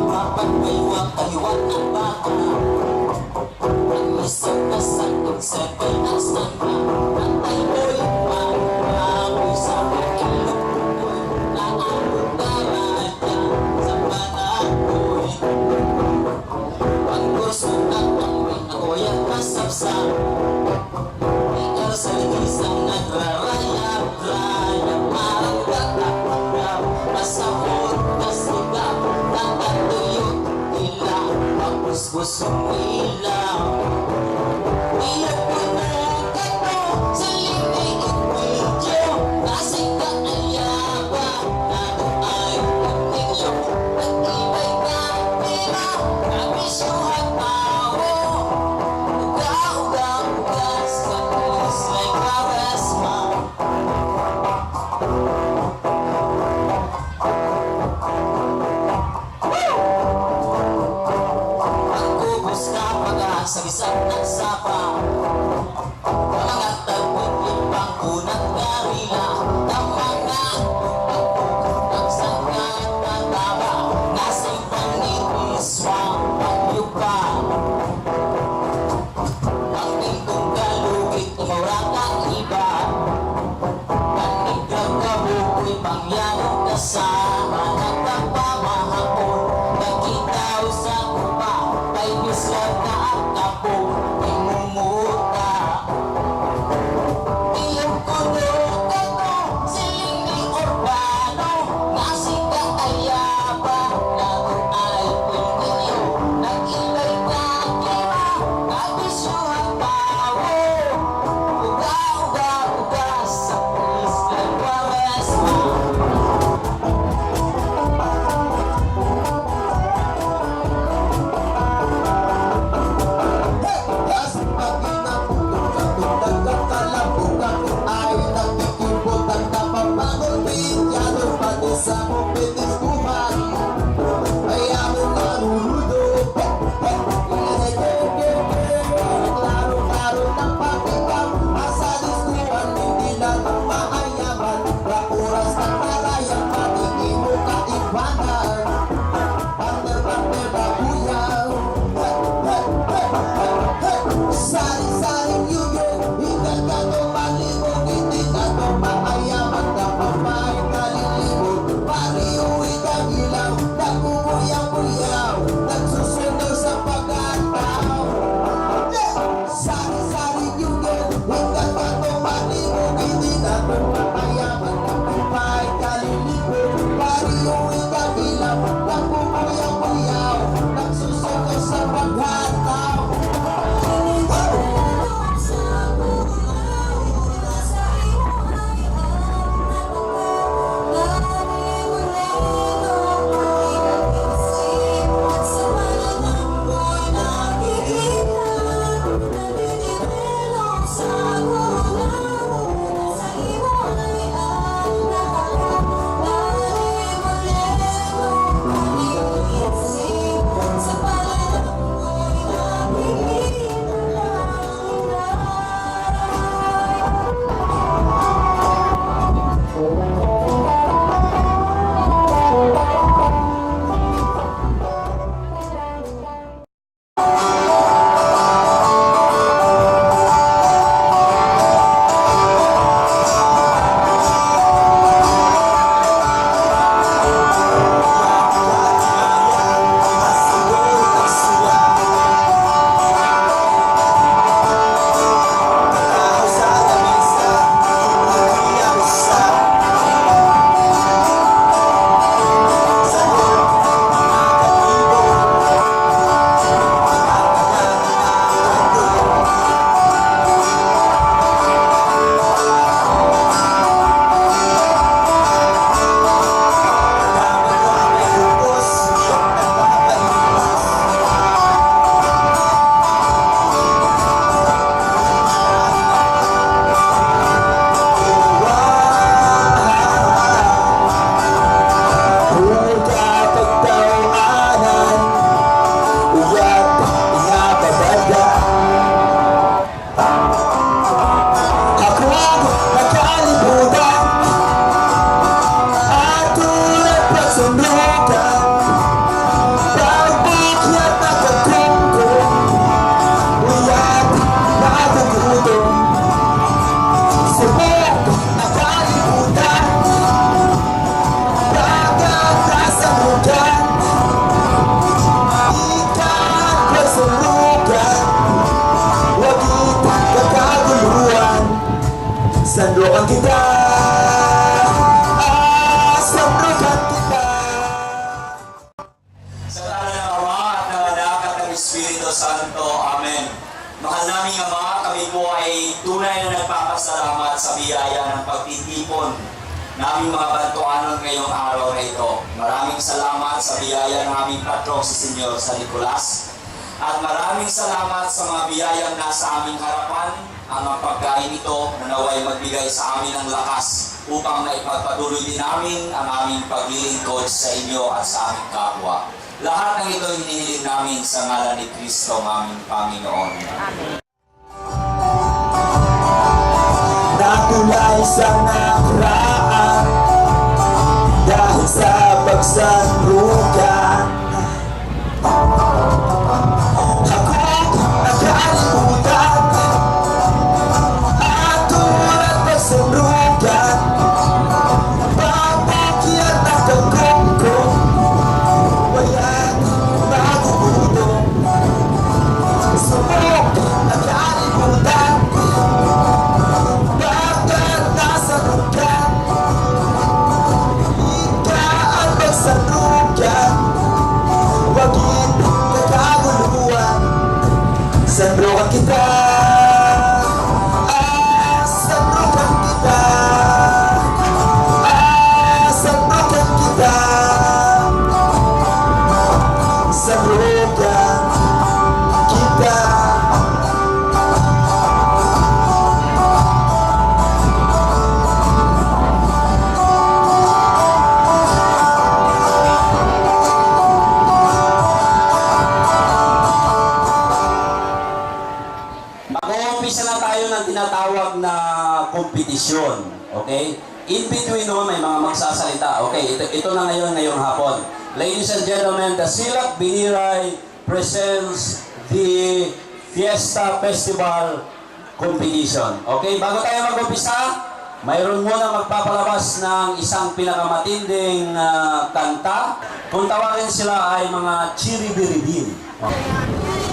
Mapagbaywa kaliwat ng baka. Ang isang kasakot sabay na sana. Natay mo'y maamoy sa ilog ko'y naabot na radya sa panakoy. Ang gusto ng pangwin ako'y ang kasapsap. Ikaw sa isang nagrarayap-rayap. Parang gatap-rap masahod na sigap. Natatuyot nila mapusbusong ilaw. Iyak ko na kato sa linig at video. Nasika ang yabang na kung ay ninyo. Nag-ibay ka nila kabisyuhan tao. Uga-uga-ugas sa pulis like charisma. Ang kubos na pag-asa isang Santo. Amen. Mahal naming Ama, kami po ay tunay na nagpapasalamat sa biyaya ng pagtitipon naming mga bantuanon ngayong araw na ito. Maraming salamat sa biyaya ng aming patron si Senyor San Nicolas. At maraming salamat sa mga biyayang nasa aming harapan. Ang pagkain ito na naway magbigay sa amin ng lakas upang maipagpatuloy din namin ang aming paglilingkod sa inyo at sa aming kapwa. Lahat ng ito hinihiling namin sa ngalan ni Kristo, aming Panginoon. Amen. Nakulay sa nakaraan dahil sa pagsanrugan. Ako'y nakalimutan at tulad pagsanrugan. Pagpakyat na kagong-gong wayan magugulong. Sumok nakalimutan bakit nasa rugan. Ikaan pagsanrugan, wagin kagaguluhan. Sanrugan kita, sanrugan kita, sanrugan kita, sanrugan kita. Mag-uumpisa na tayo ng tinatawag na kompetisyon. Okay? In between no, may mga magsasalita. Okay, ito na ngayong hapon. Ladies and gentlemen, the SILAK BINIRAY presents the Fiesta Festival Competition. Okay, bago tayo mag-umpisa, mayroon muna magpapalabas ng isang pinakamatinding kanta. Kung tawagin sila ay mga chiribiribin. Okay.